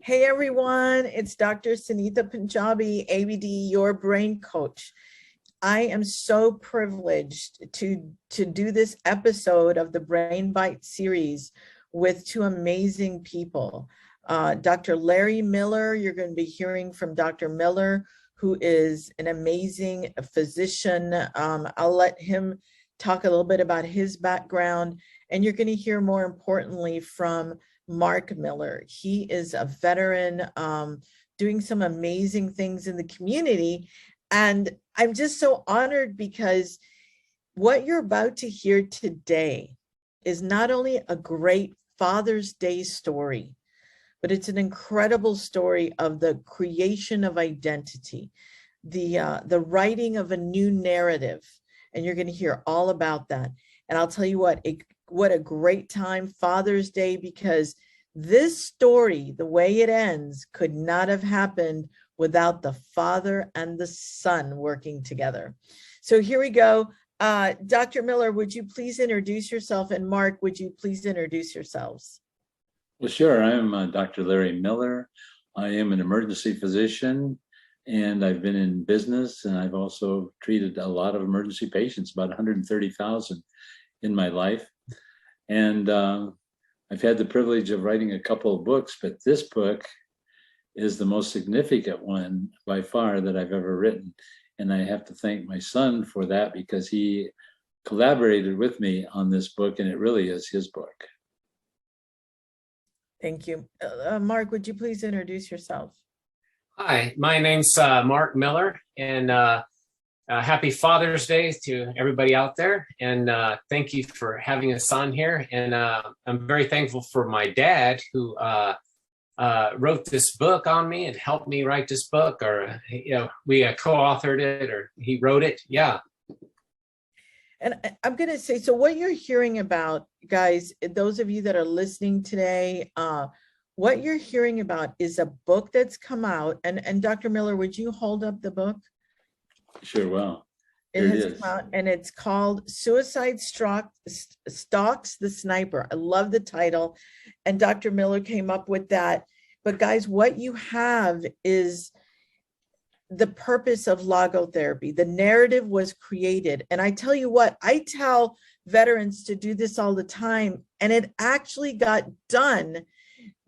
Hey everyone, it's Dr. Sunitha Punjabi, ABD, your brain coach. I am so privileged to do this episode of the Brain Bite series with two amazing people. Dr. Larry Miller, you're going to be hearing from Dr. Miller, who is an amazing physician. I'll let him talk a little bit about his background, and you're going to hear more importantly from Mark Mille. He is a veteran doing some amazing things in the community. And I'm just so honored because what you're about to hear today is not only a great Father's Day story, but it's an incredible story of the creation of identity, the writing of a new narrative. And you're going to hear all about that. And I'll tell you what a great time, Father's Day, because this story, the way it ends, could not have happened without the father and the son working together. So here we go. Dr. Miller, would you please introduce yourself? And Mark, would you please introduce yourselves? Well, sure. I'm Dr. Larry Miller. I am an emergency physician, and I've been in business, and I've also treated a lot of emergency patients, about 130,000 in my life. And I've had the privilege of writing a couple of books, but this book is the most significant one by far that I've ever written. And I have to thank my son for that because he collaborated with me on this book, and it really is his book. Thank you. Mark, would you please introduce yourself? Hi, my name's Mark Miller, and happy Father's Day to everybody out there. And thank you for having us on here. And I'm very thankful for my dad who wrote this book on me and helped me write this book, or we co-authored it, or he wrote it. Yeah. And I'm going to say, so what you're hearing about, guys, those of you that are listening today, what you're hearing about is a book that's come out. And Dr. Miller, would you hold up the book? Sure will. It has come out, and it's called Suicide Stalks the Sniper. I love the title. And Dr. Miller came up with that. But guys, what you have is the purpose of logotherapy. The narrative was created. And I tell you what, I tell veterans to do this all the time, and it actually got done.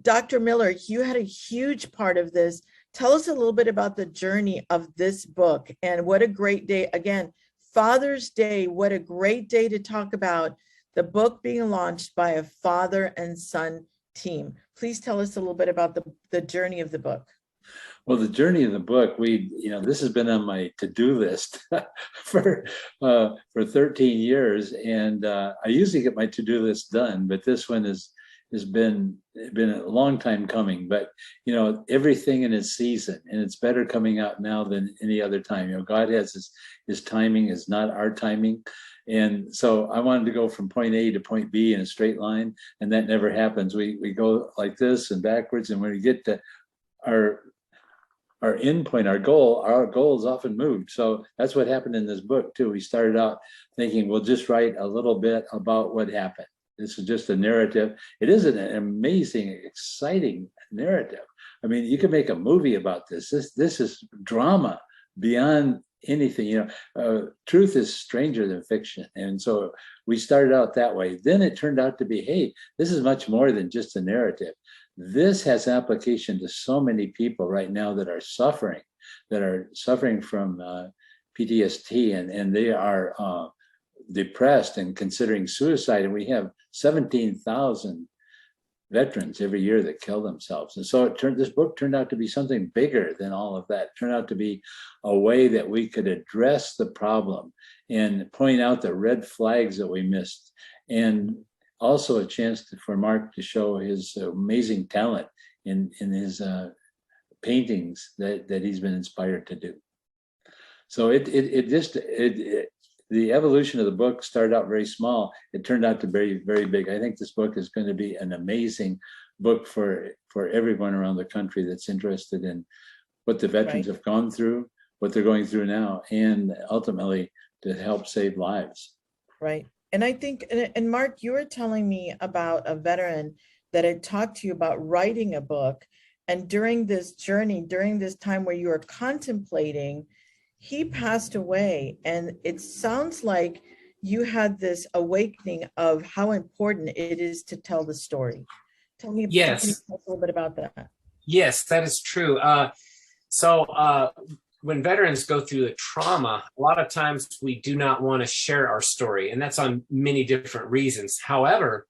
Dr. Miller, you had a huge part of this. Tell us a little bit about the journey of this book, and what a great day. Again, Father's Day, what a great day to talk about the book being launched by a father and son team. Please tell us a little bit about the journey of the book. Well, the journey of the book, this has been on my to-do list for 13 years, and I usually get my to-do list done, but this one has been a long time coming. But everything in its season, and it's better coming out now than any other time. God has his timing, is not our timing. And so I wanted to go from point A to point B in a straight line, and that never happens. We go like this and backwards, and when we get to our end point, our goal is often moved. So that's what happened in this book too. We started out thinking we'll just write a little bit about what happened. This is just a narrative. It is an amazing, exciting narrative. I mean, you could make a movie about this. This is drama beyond anything. Truth is stranger than fiction. And so we started out that way. Then it turned out to be, hey, this is much more than just a narrative. This has application to so many people right now that are suffering from PTSD, and they are depressed and considering suicide. And we have 17,000 veterans every year that kill themselves. And so this book turned out to be something bigger than all of that. It turned out to be a way that we could address the problem and point out the red flags that we missed, and also a chance for Mark to show his amazing talent in his paintings that he's been inspired to do. So the evolution of the book started out very small. It turned out to be very, very big. I think this book is going to be an amazing book for everyone around the country that's interested in what the veterans have gone through, what they're going through now, and ultimately to help save lives. Right. And I think, and Mark, you were telling me about a veteran that had talked to you about writing a book. And during this journey, during this time where you were contemplating, he passed away. And it sounds like you had this awakening of how important it is to tell the story. Tell me Yes, a little bit about that. yes, that is true. When veterans go through the trauma, a lot of times we do not want to share our story, and that's on many different reasons. However,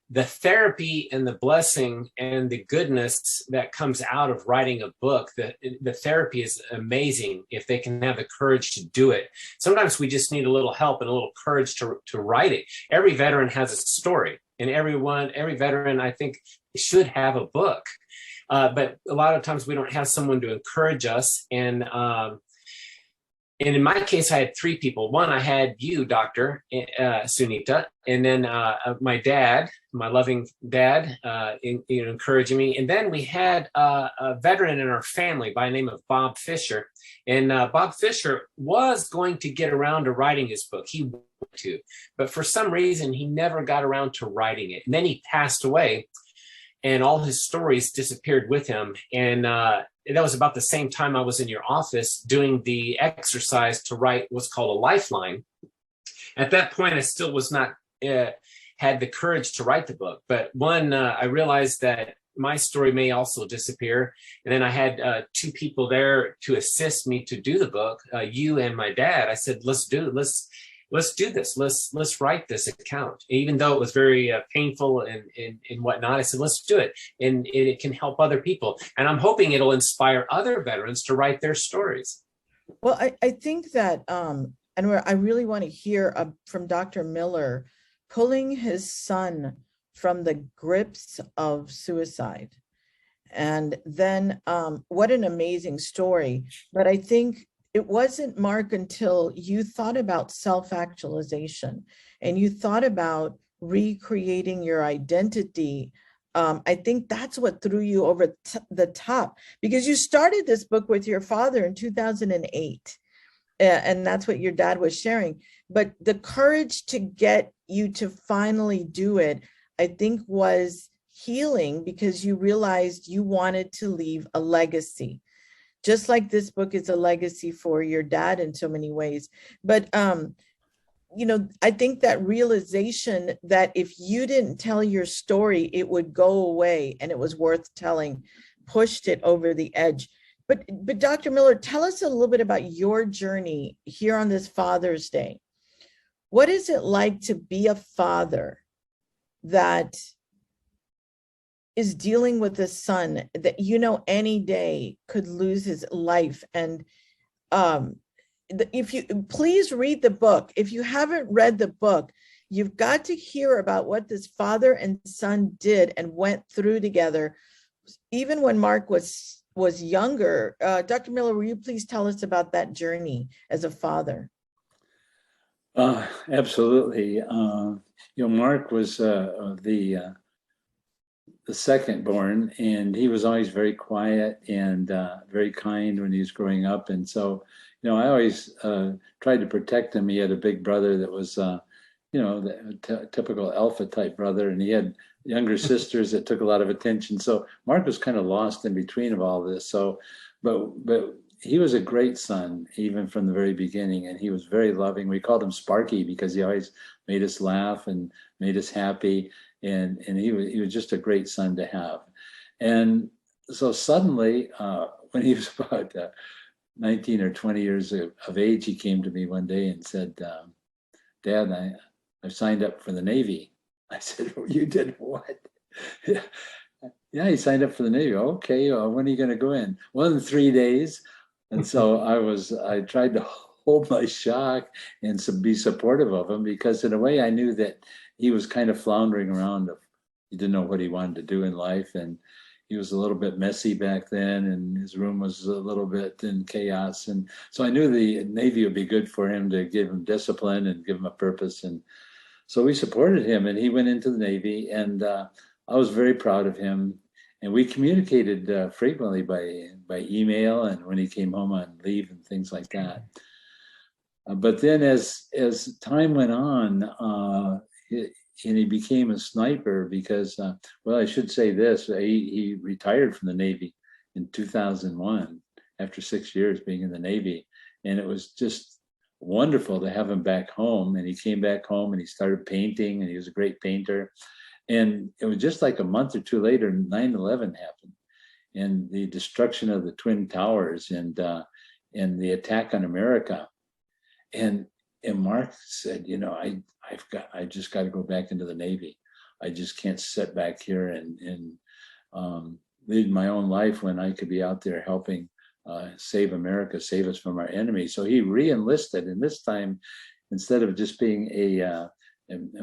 the therapy and the blessing and the goodness that comes out of writing a book, the therapy is amazing if they can have the courage to do it. Sometimes we just need a little help and a little courage to write it. Every veteran has a story, and every veteran, I think, should have a book. But a lot of times we don't have someone to encourage us. And in my case, I had three people. One, I had you, Dr. Sunita, and then my dad, my loving dad, encouraging me. And then we had a veteran in our family by the name of Bob Fisher. And Bob Fisher was going to get around to writing his book. He wanted to, but for some reason, he never got around to writing it. And then he passed away, and all his stories disappeared with him. And that was about the same time I was in your office doing the exercise to write what's called a lifeline. At that point, I still was not had the courage to write the book. But I realized that my story may also disappear. And then I had two people there to assist me to do the book, you and my dad. I said, let's do this. Let's write this account. Even though it was very painful and whatnot, I said, let's do it. And it can help other people. And I'm hoping it'll inspire other veterans to write their stories. Well, I think that, I really want to hear from Dr. Mille pulling his son from the grips of suicide. And then what an amazing story. But I think it wasn't, Mark, until you thought about self-actualization and you thought about recreating your identity. I think that's what threw you over the top, because you started this book with your father in 2008. And that's what your dad was sharing. But the courage to get you to finally do it, I think, was healing, because you realized you wanted to leave a legacy. Just like this book is a legacy for your dad in so many ways. But, I think that realization that if you didn't tell your story, it would go away and it was worth telling, pushed it over the edge. But Dr. Mille, tell us a little bit about your journey here on this Father's Day. What is it like to be a father that is dealing with a son that any day could lose his life? And if you please read the book. If you haven't read the book, you've got to hear about what this father and son did and went through together, even when Mark was younger. Dr. Mille, will you please tell us about that journey as a father? Absolutely. Mark was the second born, and he was always very quiet and very kind when he was growing up. And so, I always tried to protect him. He had a big brother that was, the typical alpha type brother, and he had younger sisters that took a lot of attention. So Mark was kind of lost in between of all this. So, but he was a great son, even from the very beginning, and he was very loving. We called him Sparky because he always made us laugh and made us happy. And he was just a great son to have. And so suddenly, when he was about 19 or 20 years of age, he came to me one day and said, Dad, I've signed up for the Navy. I said, oh, you did what? Yeah, he signed up for the Navy. Okay, when are you going to go in? Well, in 3 days. And so I tried to hold my shock and be supportive of him, because in a way I knew that he was kind of floundering around. He didn't know what he wanted to do in life. And he was a little bit messy back then, and his room was a little bit in chaos. And so I knew the Navy would be good for him, to give him discipline and give him a purpose. And so we supported him, and he went into the Navy, and I was very proud of him. And we communicated frequently by email, and when he came home on leave and things like that. But then as time went on, he became a sniper because, well, I should say this, he retired from the Navy in 2001 after 6 years being in the Navy. And it was just wonderful to have him back home. And he came back home and he started painting, and he was a great painter. And it was just like a month or two later, 9/11 happened, and the destruction of the Twin Towers, and the attack on America. And Mark said, you know, I just got to go back into the Navy. I just can't sit back here and lead my own life when I could be out there helping save America, save us from our enemies. So he re-enlisted, and this time, instead of just being a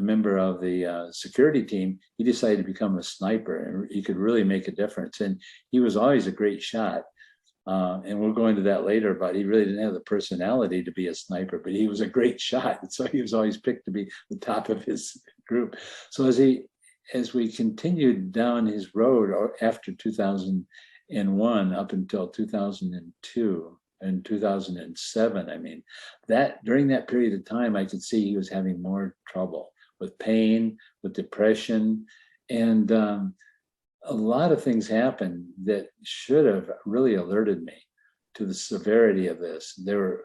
member of the security team, he decided to become a sniper, and he could really make a difference. And he was always a great shot. And we'll go into that later, but he really didn't have the personality to be a sniper, but he was a great shot. And so he was always picked to be the top of his group. So as we continued down his road after 2001 up until 2002 and 2007, I mean, that during that period of time, I could see he was having more trouble with pain, with depression, and a lot of things happened that should have really alerted me to the severity of this.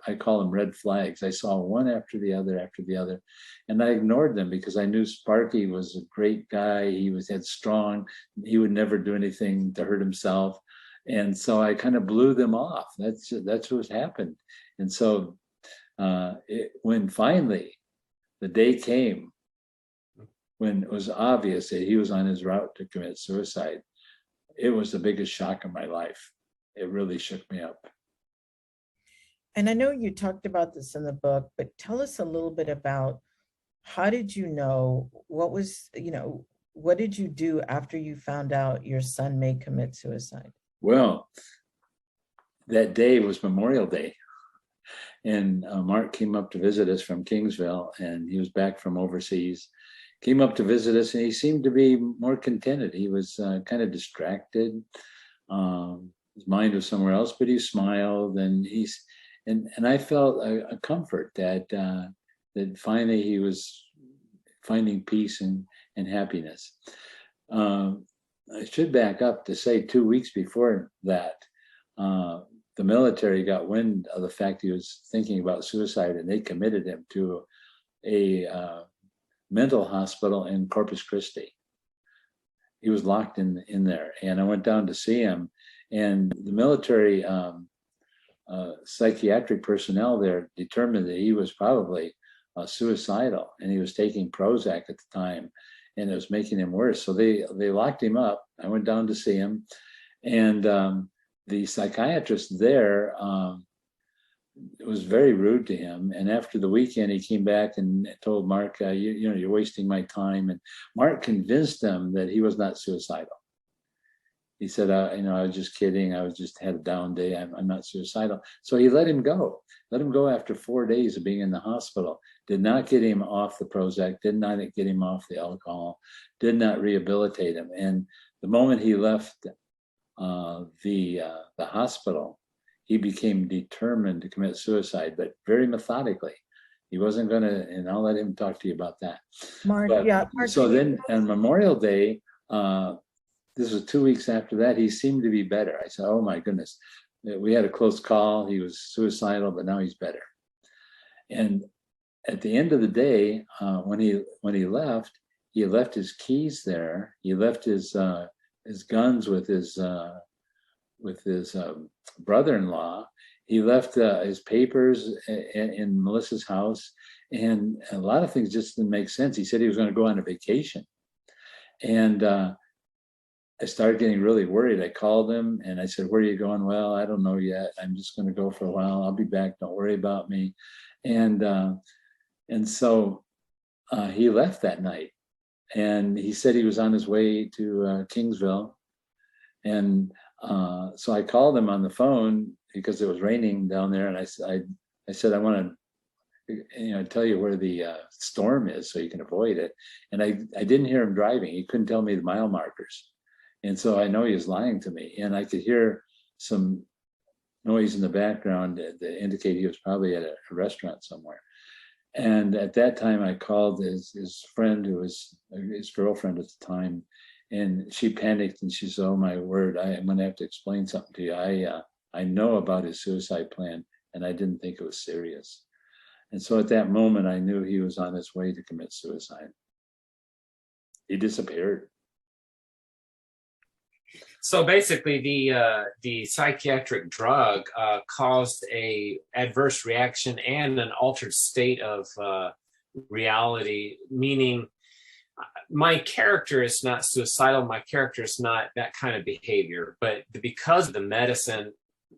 I call them red flags. I saw one after the other, and I ignored them because I knew Sparky was a great guy. He was headstrong. He would never do anything to hurt himself. And so I kind of blew them off. That's what happened. And so when finally the day came when it was obvious that he was on his route to commit suicide, it was the biggest shock of my life. It really shook me up. And I know you talked about this in the book, but tell us a little bit about how did you know, what did you do after you found out your son may commit suicide? Well, that day was Memorial Day. And Mark came up to visit us from Kingsville, and he was back from overseas. Came up to visit us, and he seemed to be more contented. He was kind of distracted. His mind was somewhere else, but he smiled, and I felt a comfort that finally he was finding peace and happiness. I should back up to say 2 weeks before that, the military got wind of the fact he was thinking about suicide, and they committed him to a mental hospital in Corpus Christi. He was locked in there, and I went down to see him, and the military psychiatric personnel there determined that he was probably suicidal, and he was taking Prozac at the time, and it was making him worse. So they locked him up. I went down to see him, and the psychiatrist there was very rude to him. And after the weekend, he came back and told Mark, you're wasting my time. And Mark convinced him that he was not suicidal. He said, I was just kidding. I just had a down day. I'm not suicidal. So he let him go. Let him go after 4 days of being in the hospital. Did not get him off the Prozac. Did not get him off the alcohol. Did not rehabilitate him. And the moment he left the hospital, he became determined to commit suicide, but very methodically. He wasn't going to, and I'll let him talk to you about that. Mark, So then on Memorial Day, this was 2 weeks after that, he seemed to be better. I said, oh my goodness, we had a close call. He was suicidal, but now he's better. And at the end of the day, when he left his keys there. He left his guns with his brother-in-law. He left his papers in Melissa's house, and a lot of things just didn't make sense. He said he was going to go on a vacation, and I started getting really worried. I called him and I said, "Where are you going?" "Well, I don't know yet. I'm just going to go for a while. I'll be back. Don't worry about me." And so he left that night, and he said he was on his way to Kingsville, and so I called him on the phone because it was raining down there, and I said, "I want to, tell you where the storm is so you can avoid it." And I didn't hear him driving. He couldn't tell me the mile markers, and so I know he was lying to me. And I could hear some noise in the background that indicated he was probably at a restaurant somewhere. And at that time, I called his friend, who was his girlfriend at the time, and she panicked and she said, "Oh my word, I'm going to have to explain something to you. I know about his suicide plan, and I didn't think it was serious." And so at that moment, I knew he was on his way to commit suicide. He disappeared. So basically, the psychiatric drug caused a adverse reaction and an altered state of reality, meaning my character is not suicidal. My character is not that kind of behavior, but because of the medicine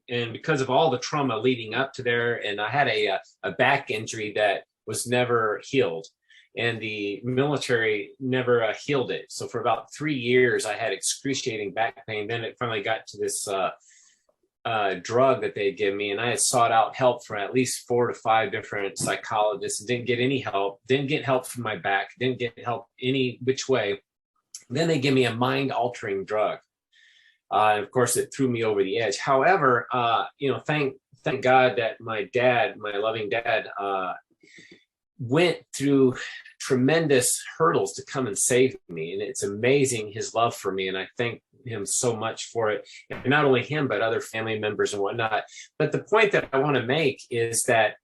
and because of all the trauma leading up to there, and I had a back injury that was never healed, and the military never healed it. So for about 3 years, I had excruciating back pain. Then it finally got to this drug that they give me, and I had sought out help from at least 4 to 5 different psychologists. Didn't get any help. Didn't get help from my back. Didn't get help any which way. Then they give me a mind-altering drug. And of course, it threw me over the edge. However, thank God that my dad, my loving dad, went through tremendous hurdles to come and save me. And it's amazing his love for me. And I thank him so much for it. And not only him, but other family members and whatnot. But the point that I want to make is that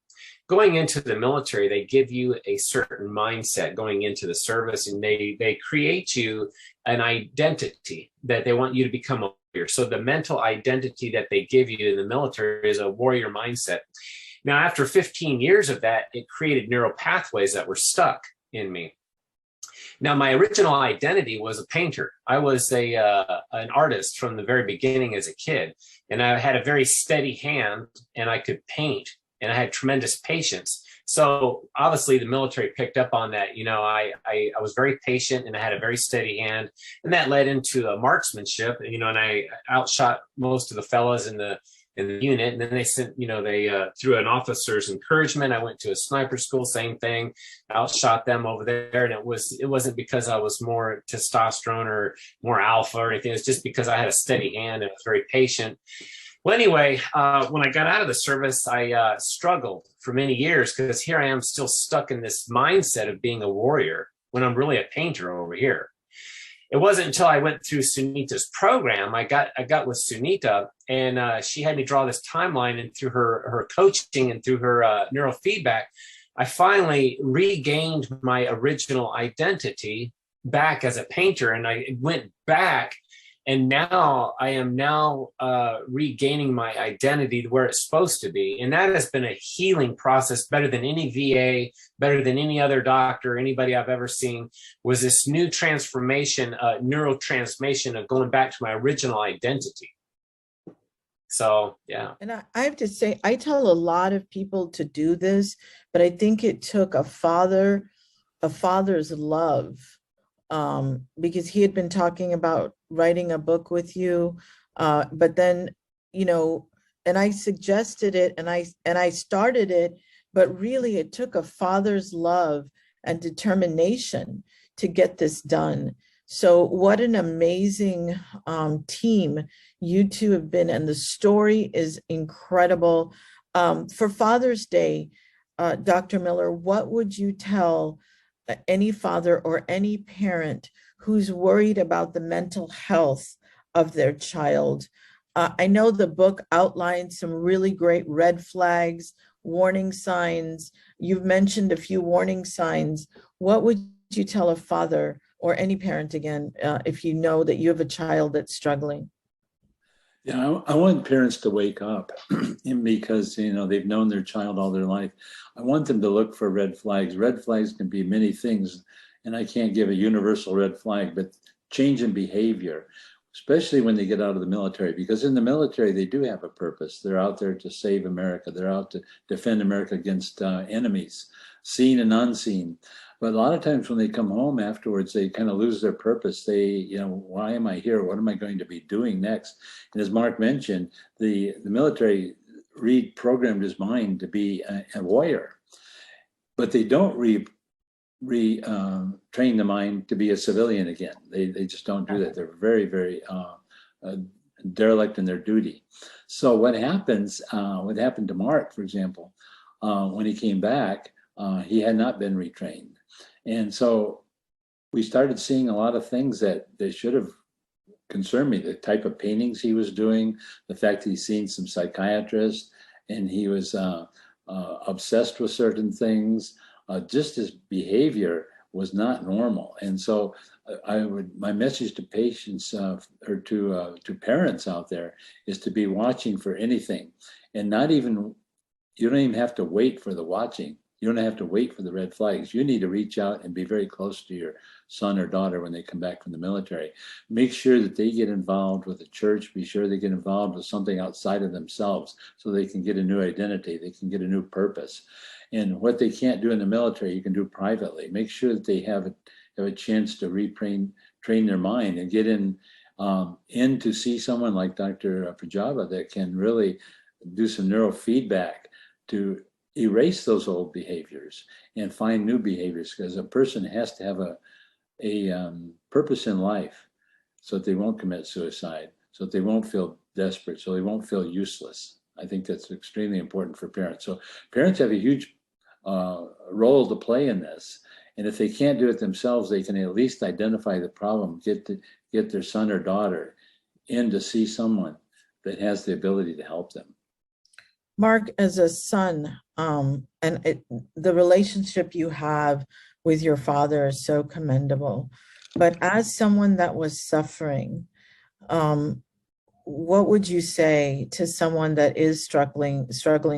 going into the military, they give you a certain mindset going into the service, and they create you an identity that they want you to become a warrior. So the mental identity that they give you in the military is a warrior mindset. Now, after 15 years of that, it created neural pathways that were stuck in me. Now, my original identity was a painter. I was an artist from the very beginning as a kid, and I had a very steady hand, and I could paint, and I had tremendous patience. So obviously the military picked up on that. I was very patient, and I had a very steady hand, and that led into a marksmanship, and I outshot most of the fellas in the unit. And then they sent, through an officer's encouragement, I went to a sniper school, same thing, outshot them over there. And it wasn't because I was more testosterone or more alpha or anything. It's just because I had a steady hand and I was very patient. Well, anyway, when I got out of the service, I struggled for many years because here I am still stuck in this mindset of being a warrior when I'm really a painter over here. It wasn't until I went through Sunita's program, I got with Sunita, and she had me draw this timeline, and through her coaching and through her neurofeedback, I finally regained my original identity back as a painter, and I went back. And now I am regaining my identity where it's supposed to be. And that has been a healing process, better than any VA, better than any other doctor, anybody I've ever seen, was this new transformation, neurotransformation of going back to my original identity. So, yeah. And I have to say, I tell a lot of people to do this, but I think it took a father's love, because he had been talking about writing a book with you, but then, and I suggested it, and I started it, but really it took a father's love and determination to get this done. So what an amazing team you two have been, and the story is incredible. For Father's Day, Dr. Mille, what would you tell any father or any parent who's worried about the mental health of their child? I know the book outlines some really great red flags, warning signs. You've mentioned a few warning signs. What would you tell a father or any parent, again, if you know that you have a child that's struggling? Yeah, I want parents to wake up because, they've known their child all their life. I want them to look for red flags. Red flags can be many things, and I can't give a universal red flag, but change in behavior, especially when they get out of the military, because in the military, they do have a purpose. They're out there to save America. They're out to defend America against enemies, seen and unseen. But a lot of times when they come home afterwards, they kind of lose their purpose. They, why am I here? What am I going to be doing next? And as Mark mentioned, the military reprogrammed his mind to be a warrior, but they don't train the mind to be a civilian again. They just don't do that. They're very, very derelict in their duty. So what happened to Mark, for example, when he came back, he had not been retrained. And so we started seeing a lot of things that they should have concerned me. The type of paintings he was doing, the fact that he's seen some psychiatrists, and he was obsessed with certain things. Just his behavior was not normal. And so my message to patients or to parents out there is to be watching for anything, and you don't even have to wait for the watching. You don't have to wait for the red flags. You need to reach out and be very close to your son or daughter when they come back from the military. Make sure that they get involved with the church. Be sure they get involved with something outside of themselves so they can get a new identity. They can get a new purpose. And what they can't do in the military, you can do privately. Make sure that they have a chance to train their mind and get in to see someone like Dr. Pajaba that can really do some neurofeedback to erase those old behaviors and find new behaviors, because a person has to have a purpose in life so that they won't commit suicide, so that they won't feel desperate, so they won't feel useless. I think that's extremely important for parents. So parents have a huge role to play in this. And if they can't do it themselves, they can at least identify the problem, get their son or daughter in to see someone that has the ability to help them. Mark, as a son, the relationship you have with your father is so commendable. But as someone that was suffering, what would you say to someone that is struggling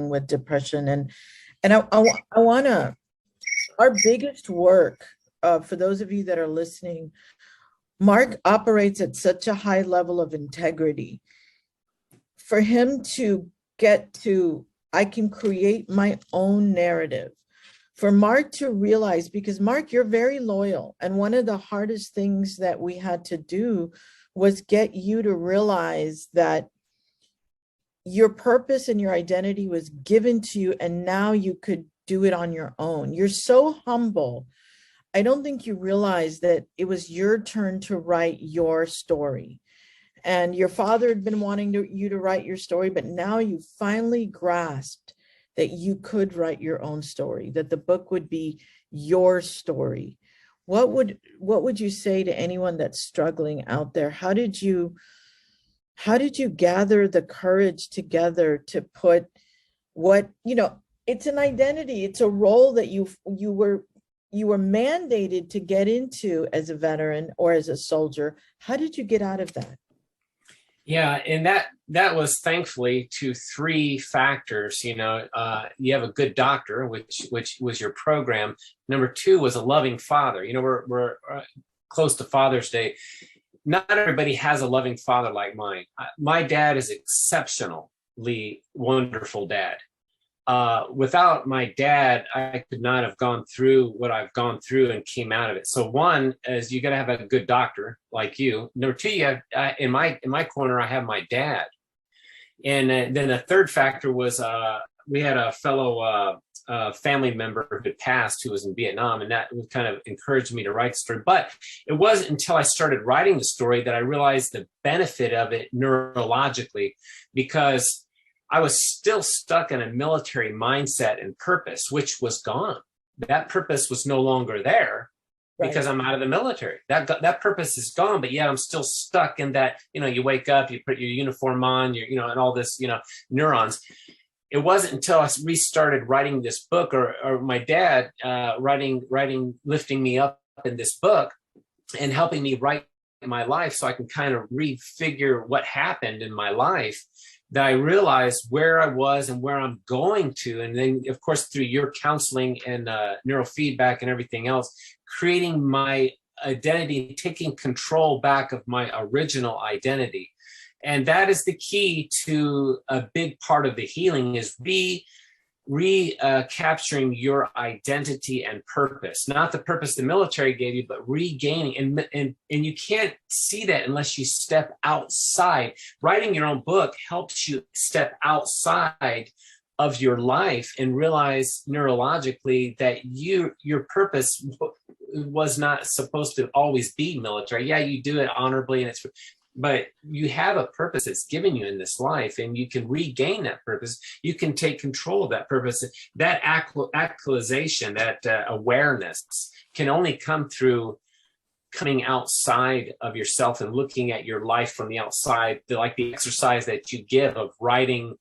with depression? And I want to, our biggest work, for those of you that are listening, Mark operates at such a high level of integrity. For him to get to, I can create my own narrative. For Mark to realize, because Mark, you're very loyal. And one of the hardest things that we had to do was get you to realize that your purpose and your identity was given to you, and now you could do it on your own. You're so humble. I don't think you realize that it was your turn to write your story. And your father had been wanting you to write your story, but now you finally grasped that you could write your own story, that the book would be your story. What would you say to anyone that's struggling out there? How did you gather the courage together to put what, it's an identity, it's a role that you were mandated to get into as a veteran or as a soldier. How did you get out of that? Yeah, and that was thankfully to three factors. You have a good doctor, which was your program. Number two was a loving father. We're close to Father's Day. Not everybody has a loving father like mine. My dad is exceptionally wonderful dad. Without my dad, I could not have gone through what I've gone through and came out of it. So one is you got to have a good doctor like you. Number two, you have, in my corner, I have my dad. And then the third factor was we had a fellow family member who had passed who was in Vietnam, and that kind of encouraged me to write the story. But it wasn't until I started writing the story that I realized the benefit of it neurologically, because I was still stuck in a military mindset and purpose, which was gone. That purpose was no longer there because I'm out of the military. That purpose is gone, but yet I'm still stuck in that, you wake up, you put your uniform on, and all this, neurons. It wasn't until I restarted writing this book or my dad lifting me up in this book and helping me write my life so I can kind of refigure what happened in my life, that I realized where I was and where I'm going to. And then, of course, through your counseling and neurofeedback and everything else, creating my identity, taking control back of my original identity. And that is the key to a big part of the healing, is capturing your identity and purpose, not the purpose the military gave you, but regaining. And you can't see that unless you step outside. Writing your own book helps you step outside of your life and realize neurologically that your purpose was not supposed to always be military. Yeah, you do it honorably, and but you have a purpose that's given you in this life, and you can regain that purpose. You can take control of that purpose. That actualization, that awareness can only come through coming outside of yourself and looking at your life from the outside, like the exercise that you give of writing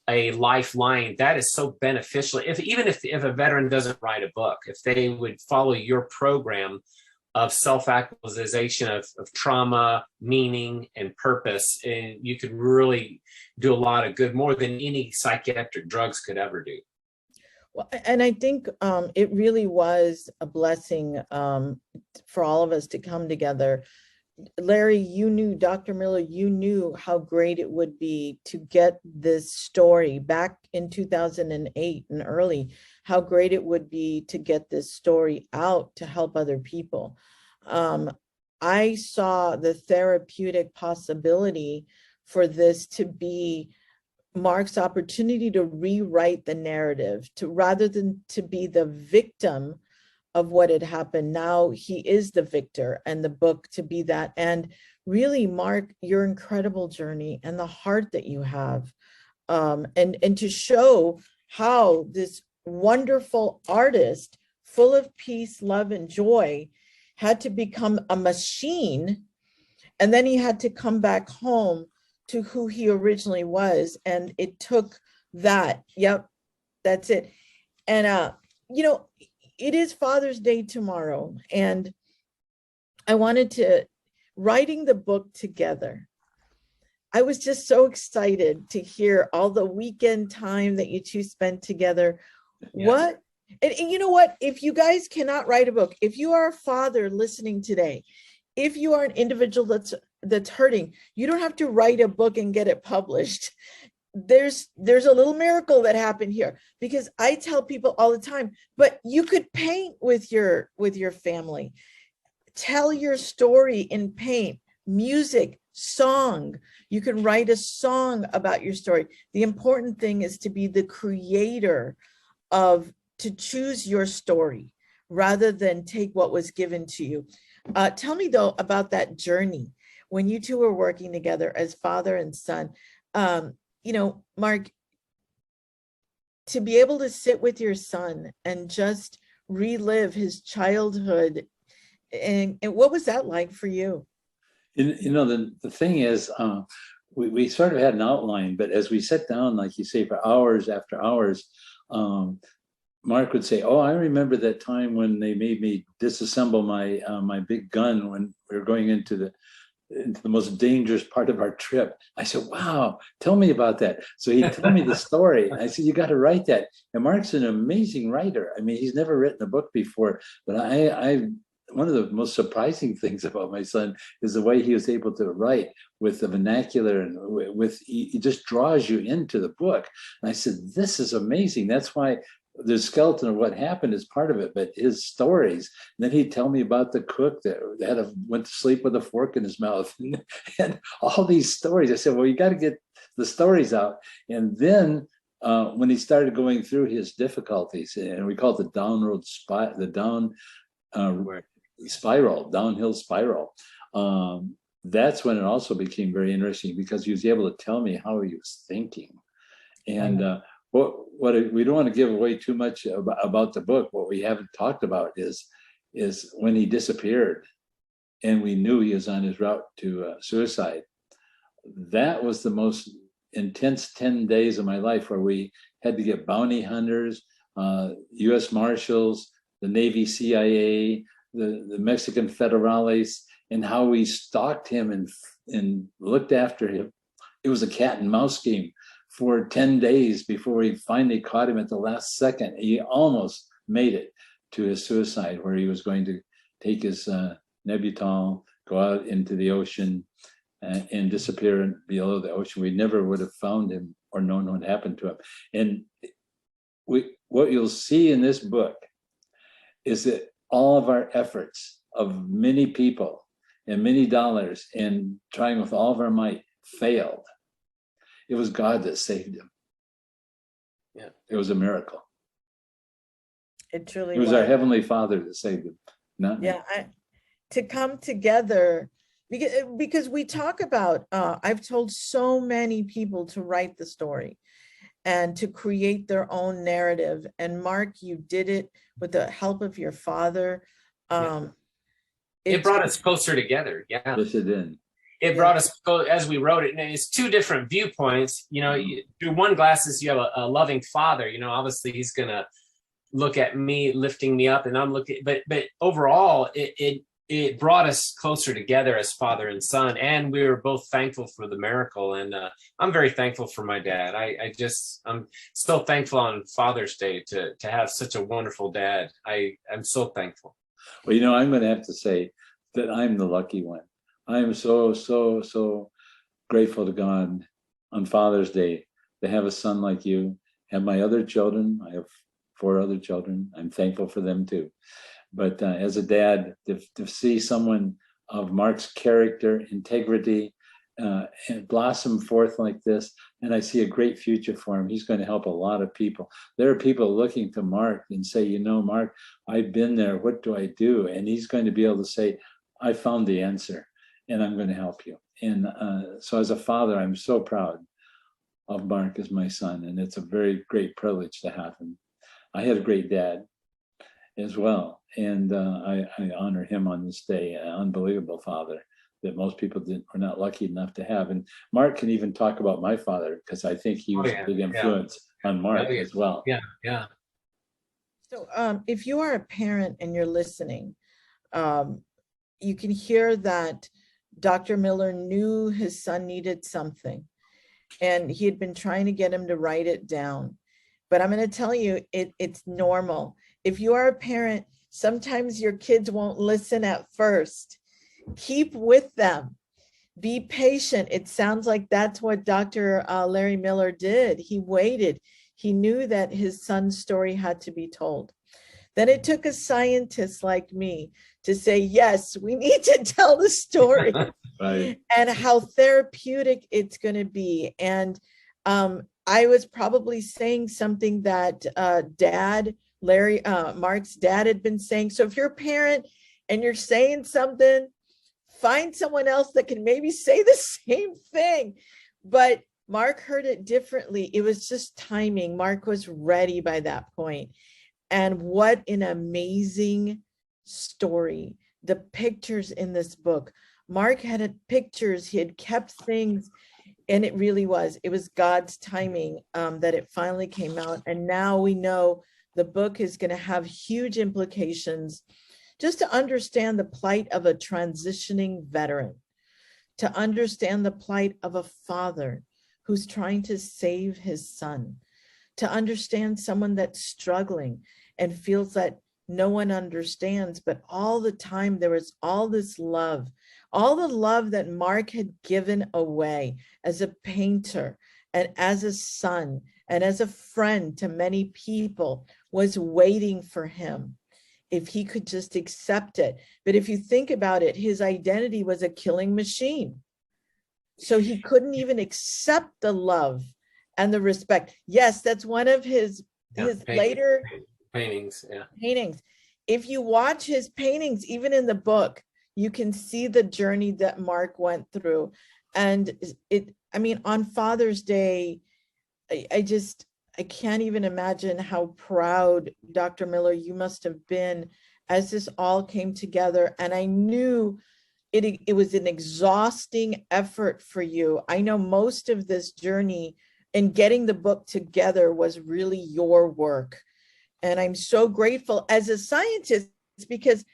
a lifeline. That is so beneficial. Even if a veteran doesn't write a book, if they would follow your program of self-actualization of trauma, meaning, and purpose, and you could really do a lot of good, more than any psychiatric drugs could ever do. Well, and I think it really was a blessing for all of us to come together. Larry, you knew, Dr. Miller, you knew how great it would be to get this story back in 2008 and early, how great it would be to get this story out to help other people. I saw the therapeutic possibility for this to be Mark's opportunity to rewrite the narrative, to rather than to be the victim of what had happened. Now he is the victor, and the book to be that. And really, Mark, your incredible journey and the heart that you have, and to show how this wonderful artist, full of peace, love, and joy, had to become a machine, and then he had to come back home to who he originally was. And it took that. Yep, that's it. And you know, it is Father's Day tomorrow, and I wanted to, writing the book together, I was just so excited to hear all the weekend time that you two spent together. Yeah. And you know what, if you guys cannot write a book, if you are a father listening today, if you are an individual that's hurting, you don't have to write a book and get it published. There's a little miracle that happened here, because I tell people all the time, but you could paint with your family, tell your story in paint, music, song. You can write a song about your story. The important thing is to be the creator to choose your story rather than take what was given to you. Tell me though about that journey when you two were working together as father and son. You know, Mark, to be able to sit with your son and just relive his childhood, and what was that like for you? You know, the thing is, we sort of had an outline, but as we sat down, like you say, for hours after hours, Mark would say, "Oh, I remember that time when they made me disassemble my big gun when we were going into the most dangerous part of our trip." I said, "Wow, tell me about that." So he'd tell me the story. And I said, "You got to write that." And Mark's an amazing writer. I mean, he's never written a book before, but one of the most surprising things about my son is the way he was able to write with the vernacular, and he just draws you into the book. And I said, "This is amazing." That's why the skeleton of what happened is part of it, but his stories. And then he'd tell me about the cook that went to sleep with a fork in his mouth, and all these stories. I said, "Well, you got to get the stories out." And then when he started going through his difficulties, and we call it the downhill spiral. That's when it also became very interesting, because he was able to tell me how he was thinking. And what we don't want to give away too much about the book. What we haven't talked about is when he disappeared, and we knew he was on his route to suicide. That was the most intense 10 days of my life, where we had to get bounty hunters, U.S. Marshals, the Navy, CIA, the Mexican federales, and how we stalked him and looked after him. It was a cat and mouse game for 10 days before we finally caught him at the last second. He almost made it to his suicide, where he was going to take his Nebutal, go out into the ocean, and disappear below the ocean. We never would have found him or known what happened to him. And what you'll see in this book is that all of our efforts of many people and many dollars and trying with all of our might failed. It was God that saved him. Yeah, it was a miracle. It truly was. Our Heavenly Father that saved him. Not me. Yeah, to come together, Because we talk about, I've told so many people to write the story and to create their own narrative. And Mark, you did it with the help of your father. It brought us closer together. Yeah. Yes, it did. It brought us, as we wrote it, and it's two different viewpoints. You know, through one glasses, you have a loving father. You know, obviously he's going to look at me, lifting me up, and I'm looking, but overall, it brought us closer together as father and son. And we were both thankful for the miracle. And I'm very thankful for my dad. I'm so thankful on Father's Day to have such a wonderful dad. I'm so thankful. Well, you know, I'm going to have to say that I'm the lucky one. I am so grateful to God on Father's Day to have a son like you, have my other children. I have 4 other children. I'm thankful for them too. But as a dad, to see someone of Mark's character, integrity, and blossom forth like this, and I see a great future for him. He's going to help a lot of people. There are people looking to Mark and say, you know, Mark, I've been there. What do I do? And he's going to be able to say, I found the answer, and I'm going to help you. And so as a father, I'm so proud of Mark as my son, and it's a very great privilege to have him. I had a great dad as well, and I honor him on this day, an unbelievable father that most people were not lucky enough to have. And Mark can even talk about my father, because I think he was a big influence on Mark as well. Yeah. So if you are a parent and you're listening, you can hear that Dr. Miller knew his son needed something, and he had been trying to get him to write it down. But I'm going to tell you, it's normal. If you are a parent, sometimes your kids won't listen at first. Keep with them. Be patient. It sounds like that's what Dr. Larry Miller did. He waited. He knew that his son's story had to be told. Then it took a scientist like me to say, yes, we need to tell the story. Right. And how therapeutic it's going to be. And I was probably saying something that Mark's dad had been saying. So if you're a parent and you're saying something, find someone else that can maybe say the same thing. But Mark heard it differently. It was just timing. Mark was ready by that point. And what an amazing story. The pictures in this book. Mark had pictures, he had kept things, and it was God's timing that it finally came out. And now we know the book is going to have huge implications just to understand the plight of a transitioning veteran, to understand the plight of a father who's trying to save his son, to understand someone that's struggling and feels that no one understands, but all the time there was all this love, all the love that Mark had given away as a painter and as a son and as a friend to many people was waiting for him if he could just accept it. But if you think about it, his identity was a killing machine. So he couldn't even accept the love and the respect. Yes, that's one of his later paintings. If you watch his paintings, even in the book, you can see the journey that Mark went through. And on Father's Day, I can't even imagine how proud, Dr. Miller, you must have been as this all came together. And I knew it was an exhausting effort for you. I know most of this journey and getting the book together was really your work. And I'm so grateful as a scientist, because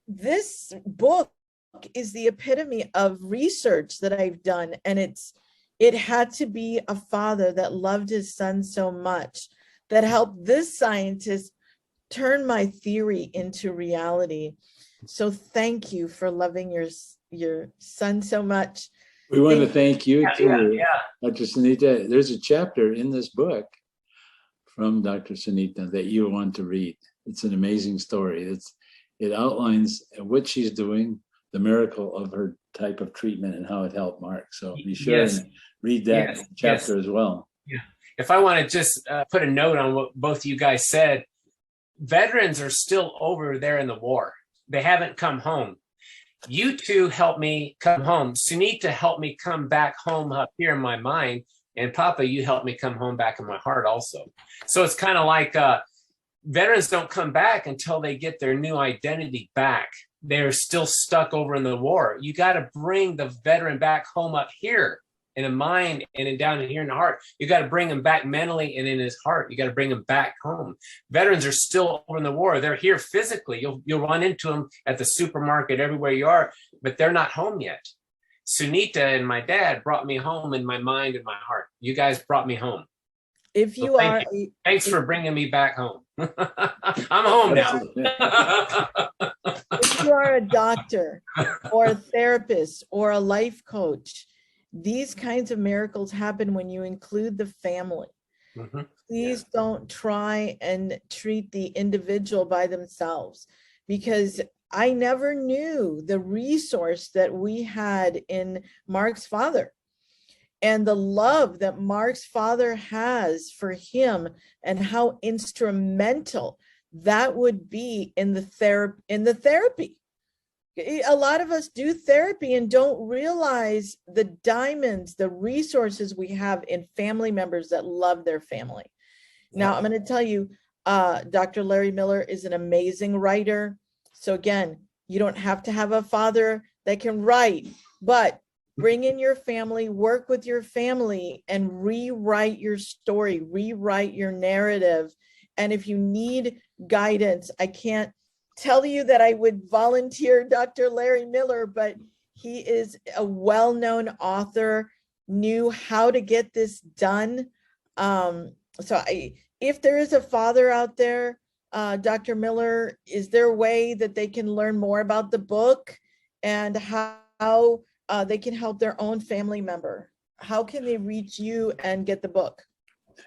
this book is the epitome of research that I've done. And it had to be a father that loved his son so much that helped this scientist turn my theory into reality. So thank you for loving your son so much. We want to thank you too, Dr. Sunita. There's a chapter in this book from Dr. Sunita that you want to read. It's an amazing story. It outlines what she's doing, the miracle of her type of treatment and how it helped Mark. So be sure and read that chapter as well. Yeah. If I want to just put a note on what both of you guys said, veterans are still over there in the war. They haven't come home. You two helped me come home. Sunita helped me come back home up here in my mind. And Papa, you helped me come home back in my heart also. So it's kind of like veterans don't come back until they get their new identity back. They're still stuck over in the war. You got to bring the veteran back home up here in the mind and in down here in the heart. You got to bring him back mentally and in his heart. You got to bring him back home. Veterans are still over in the war. They're here physically. You'll run into them at the supermarket, everywhere you are, but they're not home yet. Sunita and my dad brought me home in my mind and my heart. You guys brought me home. If you are, Thanks for bringing me back home. I'm home now. if you are a doctor or a therapist or a life coach, these kinds of miracles happen when you include the family. Mm-hmm. Please don't try and treat the individual by themselves, because I never knew the resource that we had in Mark's father and the love that Mark's father has for him and how instrumental that would be in the therapy. A lot of us do therapy and don't realize the diamonds, the resources we have in family members that love their family. Now, I'm going to tell you, Dr. Larry Miller is an amazing writer. So again, you don't have to have a father that can write, but bring in your family, work with your family, and rewrite your story, rewrite your narrative. And if you need guidance, I can't tell you that I would volunteer Dr. Larry Miller, but he is a well-known author, knew how to get this done. If there is a father out there, Dr. Miller, is there a way that they can learn more about the book and how they can help their own family member? How can they reach you and get the book?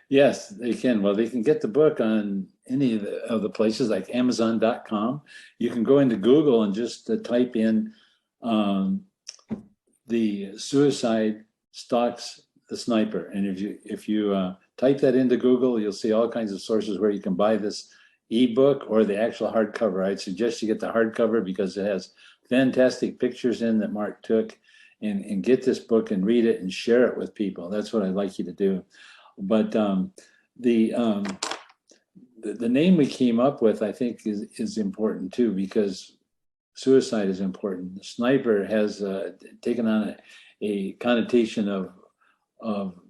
Yes, they can. Well, they can get the book on any of the places like Amazon.com. You can go into Google and just type in the suicide stalks the sniper. And if you type that into Google, you'll see all kinds of sources where you can buy this ebook or the actual hardcover. I'd suggest you get the hardcover because it has fantastic pictures in that Mark took, and get this book and read it and share it with people. That's what I'd like you to do. But the name we came up with, I think, is important too, because suicide is important. The sniper has taken on a connotation of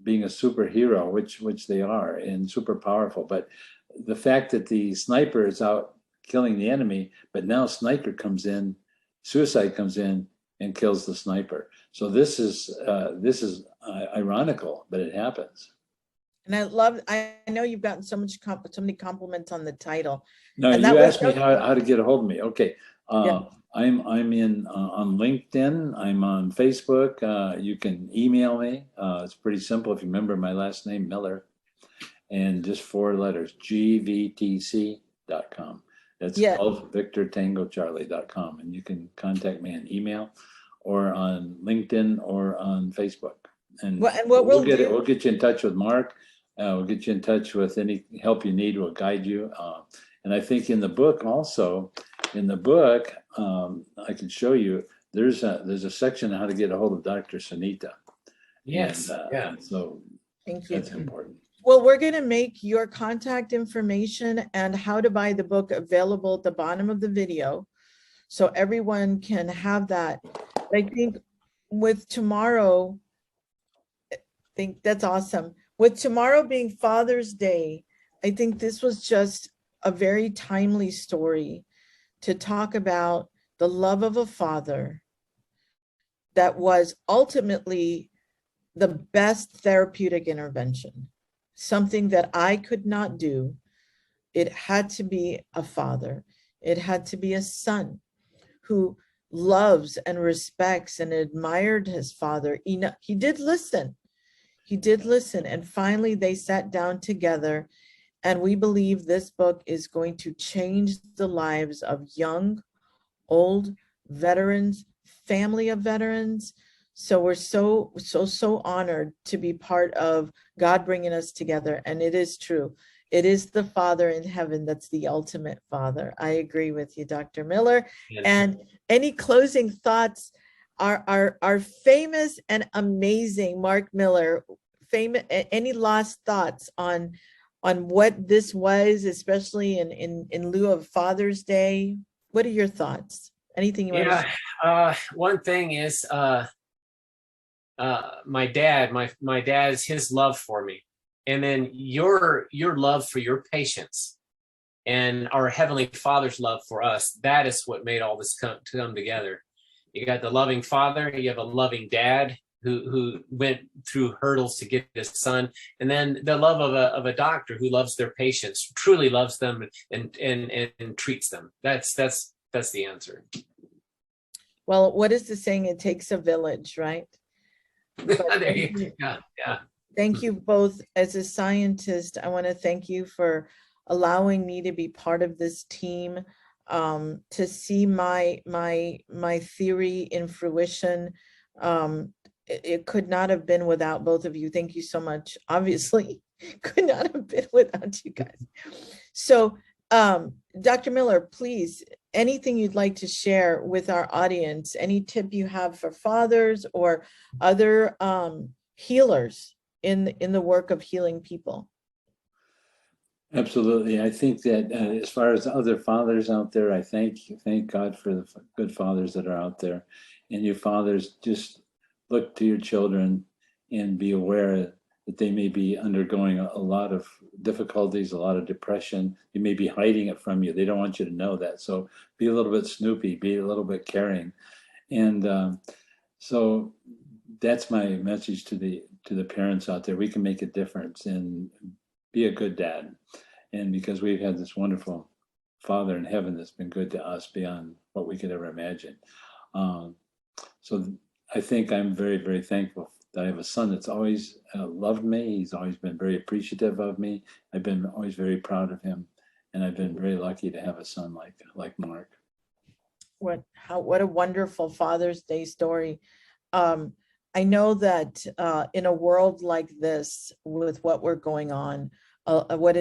being a superhero, which they are, and super powerful. But the fact that the sniper is out killing the enemy, but now suicide comes in and kills the sniper. So this is ironical, but it happens. And I know you've gotten so many compliments on the title. No, and you asked me how to get a hold of me. Okay. Yeah. I'm in on LinkedIn. I'm on Facebook. You can email me. It's pretty simple. If you remember my last name, Miller, and just 4 letters, gvtc.com. That's Golf Victor Tango Charlie.com. And you can contact me on email or on LinkedIn or on Facebook. And we'll get you in touch with Mark. We'll get you in touch with any help you need. We'll guide you. And I think in the book also, I can show you, there's a section on how to get a hold of Dr. Sunita. Yes. And so thank you. That's important. Well, we're going to make your contact information and how to buy the book available at the bottom of the video, so everyone can have that. I think with tomorrow, I think that's awesome. With tomorrow being Father's Day, I think this was just a very timely story to talk about the love of a father that was ultimately the best therapeutic intervention, something that I could not do. It had to be a father. It had to be a son who loves and respects and admired his father. He did listen. He did listen. And finally, they sat down together. And we believe this book is going to change the lives of young, old, veterans, family of veterans. So we're so honored to be part of God bringing us together. And it is true. It is the Father in heaven that's the ultimate Father. I agree with you, Dr. Miller. And any closing thoughts? Our famous and amazing Mark Mille, any last thoughts on what this was, especially in lieu of Father's Day? What are your thoughts? Anything you want to share? One thing is my dad's his love for me, and then your love for your patients, and our Heavenly Father's love for us. That is what made all this come together. You got the loving Father, you have a loving dad who went through hurdles to get his son, and then the love of a doctor who loves their patients, truly loves them and treats them. That's the answer. Well, what is the saying? It takes a village, right? Yeah. Thank you both. As a scientist, I want to thank you for allowing me to be part of this team, to see my theory in fruition. It could not have been without both of you. Thank you so much. Obviously, could not have been without you guys. So, Dr. Miller, please, anything you'd like to share with our audience, any tip you have for fathers or other healers in the work of healing people? Absolutely. I think that as far as other fathers out there, I thank God for the good fathers that are out there. And you fathers, just look to your children and be aware that they may be undergoing a lot of difficulties, a lot of depression. They may be hiding it from you. They don't want you to know that. So be a little bit snoopy, be a little bit caring. And so that's my message to the parents out there. We can make a difference and be a good dad. And because we've had this wonderful Father in heaven that's been good to us beyond what we could ever imagine. So I think I'm very, very thankful that I have a son that's always loved me. He's always been very appreciative of me. I've been always very proud of him. And I've been very lucky to have a son like Mark. What a wonderful Father's Day story. I know that in a world like this, with what is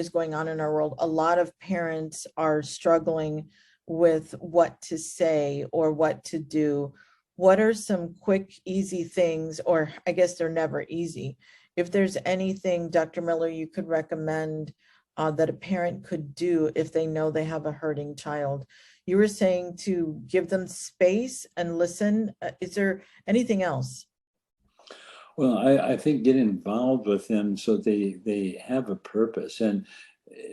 going on in our world, a lot of parents are struggling with what to say or what to do. What are some quick, easy things, or I guess they're never easy. If there's anything, Dr. Miller, you could recommend that a parent could do if they know they have a hurting child. You were saying to give them space and listen. Is there anything else? Well, I think get involved with them so they have a purpose. And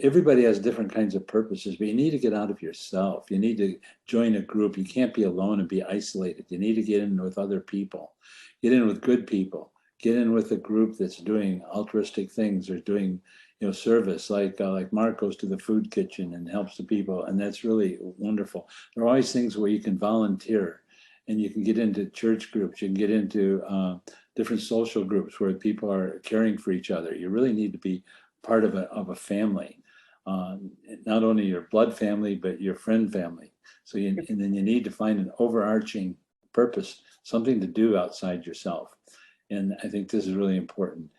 everybody has different kinds of purposes, but you need to get out of yourself. You need to join a group. You can't be alone and be isolated. You need to get in with other people, get in with good people, get in with a group that's doing altruistic things or doing, service, like Mark goes to the food kitchen and helps the people. And that's really wonderful. There are always things where you can volunteer and you can get into church groups. You can get into different social groups where people are caring for each other. You really need to be part of a family, not only your blood family, but your friend family. And then you need to find an overarching purpose, something to do outside yourself. And I think this is really important.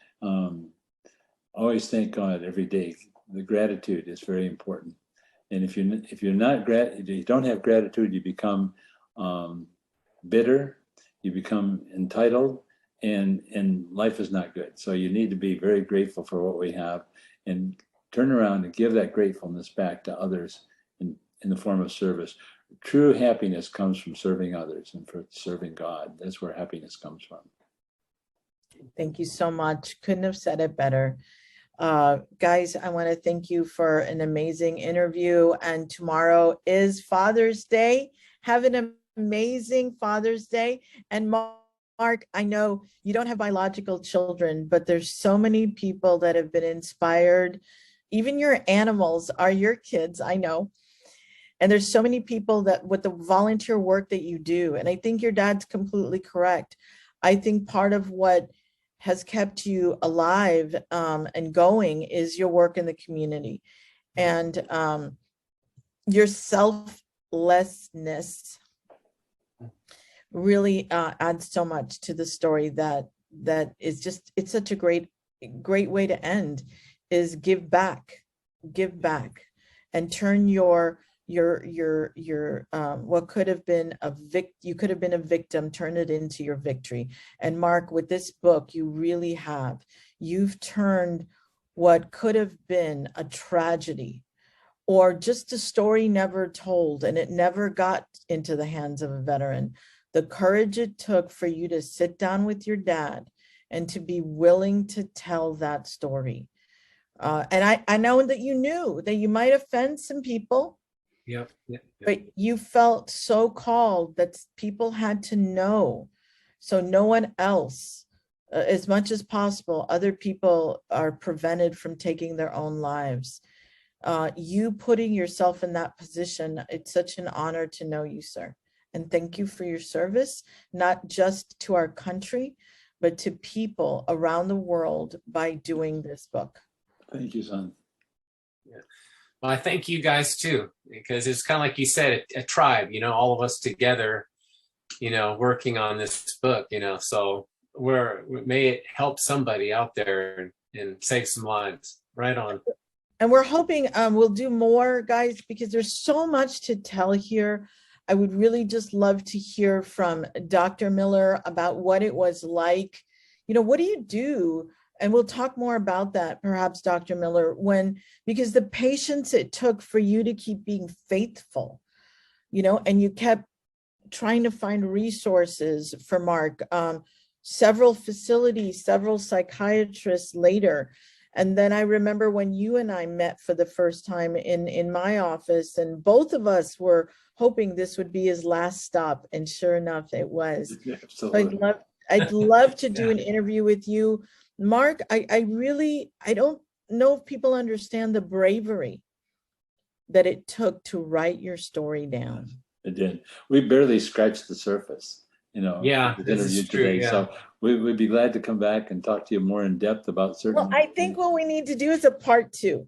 Always thank God every day. The gratitude is very important. And if you don't have gratitude, you become bitter, you become entitled, and life is not good. So you need to be very grateful for what we have and turn around and give that gratefulness back to others in the form of service. True happiness comes from serving others and for serving God. That's where happiness comes from. Thank you so much. Couldn't have said it better. Guys, I want to thank you for an amazing interview. And tomorrow is Father's Day. Have an amazing Father's Day. And Mark, I know you don't have biological children, but there's so many people that have been inspired. Even your animals are your kids, I know. And there's so many people that with the volunteer work that you do. And I think your dad's completely correct. I think part of what has kept you alive and going is your work in the community. And your selflessness really adds so much to the story that is just, it's such a great way to end, is give back. give back and turn your what could have been you could have been a victim, turn it into your victory. And Mark, with this book, you really have. You've turned what could have been a tragedy or just a story never told, and it never got into the hands of a veteran. The courage it took for you to sit down with your dad and to be willing to tell that story. And I know that you knew that you might offend some people. Yep. But you felt so called that people had to know. So no one else, as much as possible, other people are prevented from taking their own lives. You putting yourself in that position, it's such an honor to know you, sir. And thank you for your service, not just to our country, but to people around the world by doing this book. Thank you, son. Yeah. Well, I thank you guys too, because it's kind of like you said, a tribe, all of us together, working on this book, so may it help somebody out there and save some lives. Right on. And we're hoping we'll do more, guys, because there's so much to tell here. I would really just love to hear from Dr. Mille about what it was like. What do you do? And we'll talk more about that, perhaps, Dr. Mille, because the patience it took for you to keep being faithful, and you kept trying to find resources for Mark, several facilities, several psychiatrists later. And then I remember when you and I met for the first time in my office, and both of us were hoping this would be his last stop. And sure enough, it was. Absolutely. I'd love to do an interview with you. Mark, I don't know if people understand the bravery that it took to write your story down. It did. We barely scratched the surface, Yeah, the this interview is true, today. yeah. So we'd be glad to come back and talk to you more in depth about certain. Well, I think what we need to do is a part 2,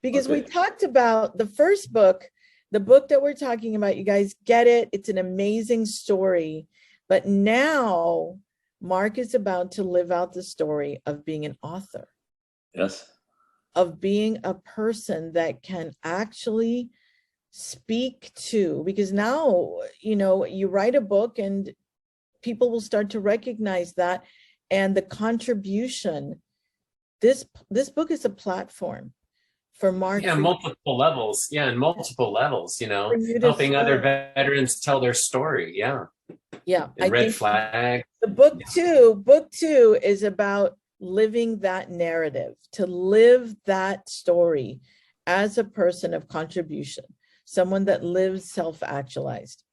because we Okay. talked about the first book, the book that we're talking about. You guys get it. It's an amazing story. But now Mark is about to live out the story of being an author. Yes. Of being a person that can actually speak to, because now, you write a book and people will start to recognize that, and the contribution. This book is a platform for Mark. Yeah, multiple levels. Yeah, and multiple levels, For you to helping other serve. veterans tell their story. Yeah. Yeah, And red flag. the book two is about living that narrative, to live that story as a person of contribution, someone that lives self-actualized.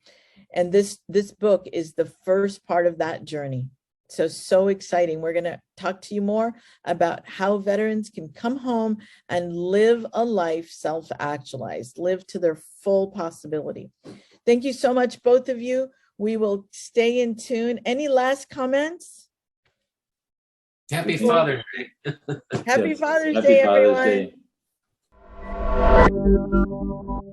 And this book is the first part of that journey. So exciting. We're going to talk to you more about how veterans can come home and live a life self-actualized, live to their full possibility. Thank you so much, both of you. We will stay in tune. Any last comments? Happy Father's Day. Happy Yes. Father's Happy Day, Father's everyone. Day.